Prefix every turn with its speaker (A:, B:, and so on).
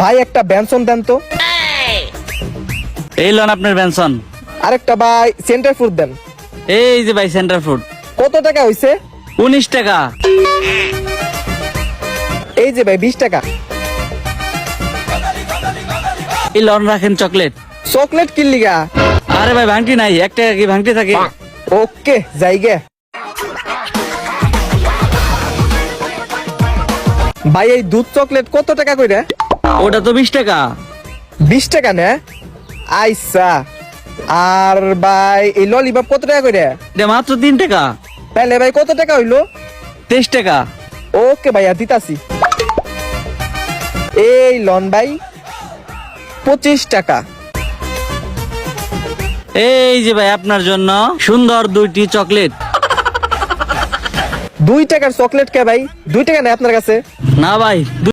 A: ভাই একটা বেনসন দেন তো।
B: এই লন আপনার বেনসন।
A: আরেকটা ভাই সেন্টার ফ্রুট দেন।
B: এই যে ভাই সেন্টার ফুড।
A: কত টাকা হইছে?
B: 19 টাকা।
A: এই যে ভাই 20 টাকা।
B: এই লন রাখেন চকলেট।
A: চকলেট কি লিগা?
B: আরে ভাই ভাঙটি নাই, 1 টাকা কি ভাঙটি থাকে?
A: ওকে যাইগে। ভাই এই দুধ চকলেট কত টাকা কইরা?
B: ওটা তো 20 টাকা।
A: 20 টাকা না? আইসা। আর ভাই এই ললিপপ কত টাকা কইরা?
B: এটা মাত্র 3 টাকা।
A: তাহলে ভাই কত টাকা হইলো?
B: 23 টাকা।
A: ওকে ভাইয়া দিতাছি। এই লন ভাই 25 টাকা।
B: এই যে ভাই আপনার জন্য সুন্দর 2টি চকলেট।
A: 2 টাকার চকলেট কে ভাই? 2 টাকা নেই আপনার কাছে?
B: না ভাই